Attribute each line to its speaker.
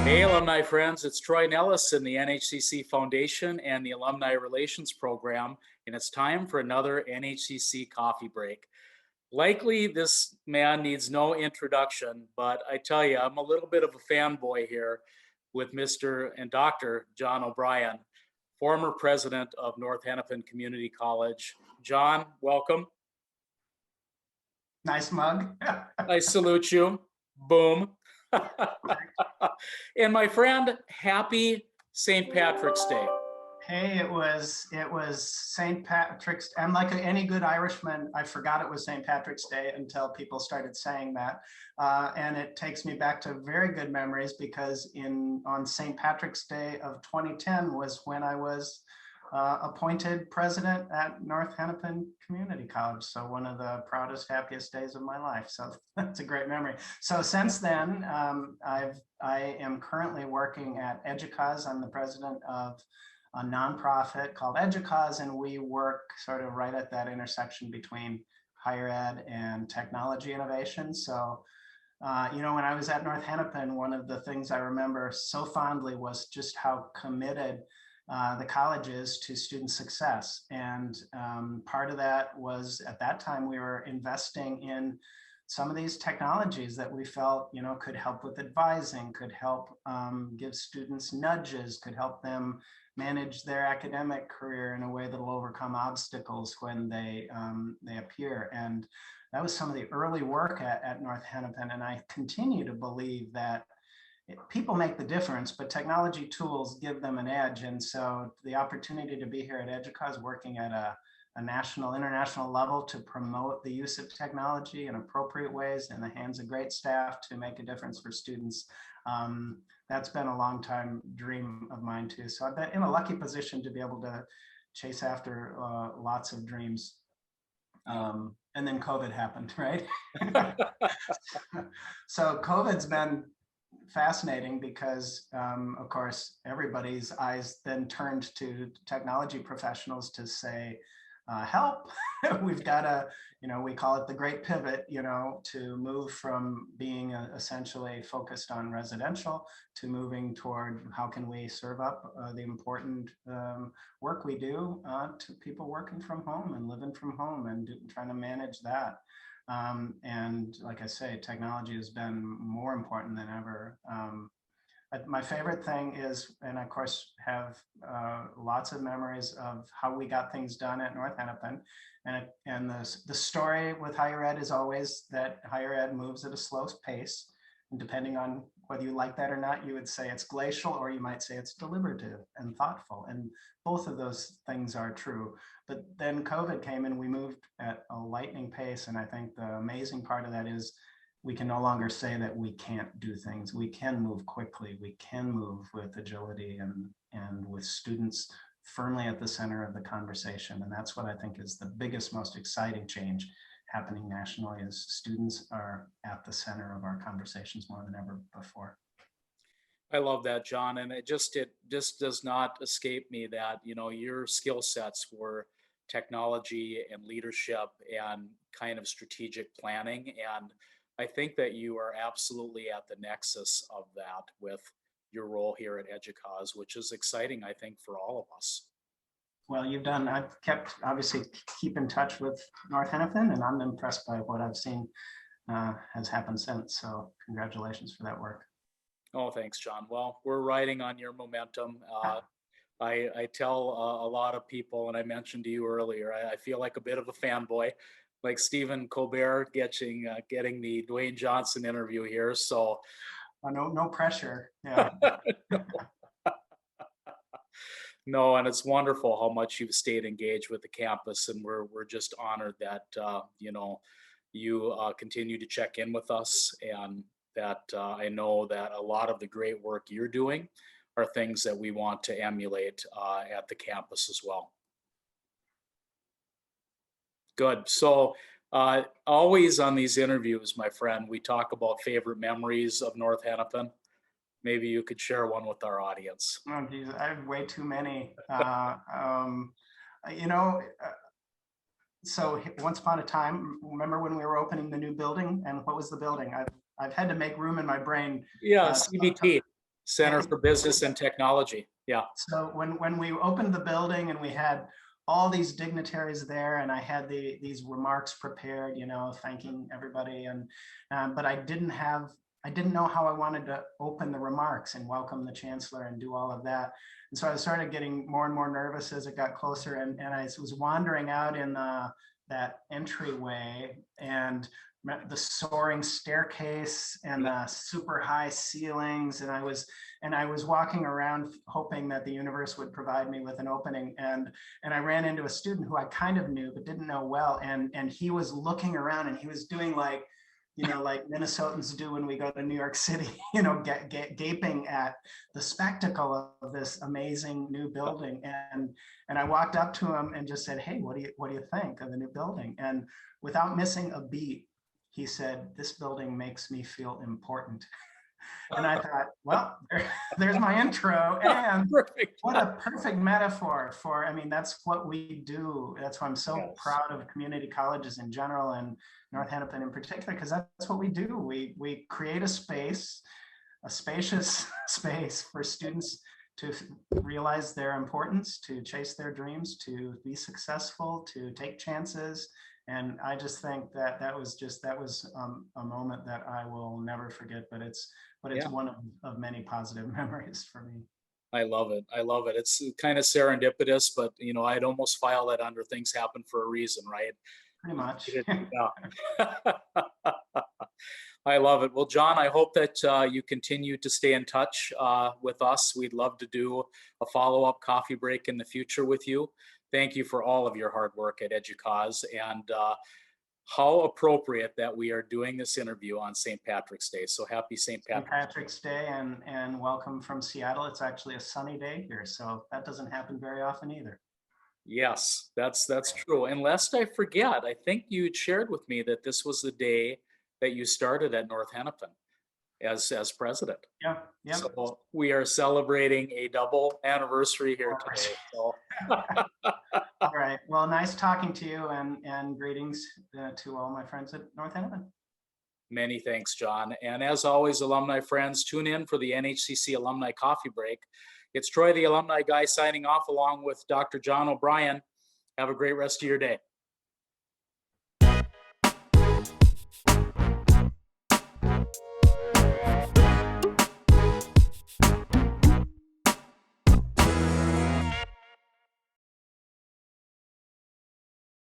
Speaker 1: Hey, alumni friends, it's Troy Nellis in the NHCC Foundation and the Alumni Relations Program, and it's time for another NHCC coffee break. Likely, this man needs no introduction, but I tell you, I'm a little bit of a fanboy here with Mr. and Dr. John O'Brien, former president of North Hennepin Community College. John, welcome.
Speaker 2: Nice mug.
Speaker 1: I salute you. Boom. And my friend, happy St. Patrick's Day.
Speaker 2: Hey, it was St. Patrick's. I'm like any good Irishman. I forgot it was St. Patrick's Day until people started saying that, and it takes me back to very good memories because on St. Patrick's Day of 2010 was when I was appointed president at North Hennepin Community College. So one of the proudest, happiest days of my life. So that's a great memory. So since then, I am currently working at EDUCAUSE. I'm the president of a nonprofit called EDUCAUSE, and we work sort of right at that intersection between higher ed and technology innovation. So, when I was at North Hennepin, one of the things I remember so fondly was just how committed the college is to student success. And part of that was, at that time, we were investing in some of these technologies that we felt, could help with advising, could help give students nudges, could help them manage their academic career in a way that will overcome obstacles when they appear. And that was some of the early work at North Hennepin. And I continue to believe that people make the difference, but technology tools give them an edge. And so the opportunity to be here at EDUCAUSE, working at a national, international level to promote the use of technology in appropriate ways in the hands of great staff to make a difference for students, that's been a long time dream of mine too. So I've been in a lucky position to be able to chase after lots of dreams. And then COVID happened, right? So COVID's been fascinating because, of course, everybody's eyes then turned to technology professionals to say, help. We've got to, we call it the great pivot, to move from being essentially focused on residential to moving toward how can we serve up the important work we do to people working from home and living from home and trying to manage that. And like I say, technology has been more important than ever. My favorite thing is, and of course have lots of memories of how we got things done at North Hennepin. And the story with higher ed is always that higher ed moves at a slow pace. And depending on whether you like that or not, you would say it's glacial, or you might say it's deliberative and thoughtful. And both of those things are true. But then COVID came and we moved at a lightning pace. And I think the amazing part of that is we can no longer say that we can't do things. We can move quickly. We can move with agility and with students firmly at the center of the conversation. And that's what I think is the biggest, most exciting change happening nationally, is students are at the center of our conversations more than ever before.
Speaker 1: I love that, John. And it just does not escape me that, your skill sets were technology and leadership and kind of strategic planning. And I think that you are absolutely at the nexus of that with your role here at EDUCAUSE, which is exciting, I think, for all of us.
Speaker 2: Well, I've obviously keep in touch with North Hennepin, and I'm impressed by what I've seen has happened since. So congratulations for that work.
Speaker 1: Oh, thanks, John. Well, we're riding on your momentum. I tell a lot of people, and I mentioned to you earlier, I feel like a bit of a fanboy, like Stephen Colbert getting the Dwayne Johnson interview here. So
Speaker 2: no pressure. Yeah.
Speaker 1: No, and it's wonderful how much you've stayed engaged with the campus, and we're just honored that you continue to check in with us, and that I know that a lot of the great work you're doing are things that we want to emulate at the campus as well. Good. So always on these interviews, my friend, we talk about favorite memories of North Hennepin. Maybe you could share one with our audience.
Speaker 2: Oh, geez, I have way too many. So once upon a time, remember when we were opening the new building, and what was the building? I've had to make room in my brain.
Speaker 1: Yeah, CBT, Center for Business and Technology. Yeah.
Speaker 2: So when we opened the building and we had all these dignitaries there, and I had these remarks prepared, you know, thanking everybody, and but I didn't know how I wanted to open the remarks and welcome the chancellor and do all of that. And so I started getting more and more nervous as it got closer, and I was wandering out in that entryway, and the soaring staircase and the super high ceilings, and I was walking around hoping that the universe would provide me with an opening, and I ran into a student who I kind of knew but didn't know well, and he was looking around and he was doing like, you know, like Minnesotans do when we go to New York City, you know, gaping at the spectacle of this amazing new building. And I walked up to him and just said, "Hey, what do you think of the new building?" And without missing a beat, he said, "This building makes me feel important." And I thought, well, there's my intro. And
Speaker 1: Perfect.
Speaker 2: What a perfect metaphor for, I mean, that's what we do. That's why I'm so proud of community colleges in general and North Hennepin in particular, because that's what we do. We create a space, a spacious space for students to realize their importance, to chase their dreams, to be successful, to take chances. And I just think that that was a moment that I will never forget, but it's one of many positive memories for me.
Speaker 1: I love it. I love it. It's kind of serendipitous, but you know, I'd almost file that under things happen for a reason, right?
Speaker 2: Pretty much.
Speaker 1: Yeah. I love it. Well, John, I hope that you continue to stay in touch with us. We'd love to do a follow-up coffee break in the future with you. Thank you for all of your hard work at EDUCAUSE, and how appropriate that we are doing this interview on St. Patrick's Day. So happy St.
Speaker 2: Patrick's Day, and welcome from Seattle. It's actually a sunny day here, so that doesn't happen very often either.
Speaker 1: Yes, that's true. And lest I forget, I think you shared with me that this was the day that you started at North Hennepin as president.
Speaker 2: Yeah, yeah.
Speaker 1: So we are celebrating a double anniversary here today. So.
Speaker 2: All right. Well, nice talking to you, and greetings to all my friends at North Hennepin.
Speaker 1: Many thanks, John. And as always, alumni friends, tune in for the NHCC Alumni Coffee Break. It's Troy, the alumni guy, signing off along with Dr. John O'Brien. Have a great rest of your day.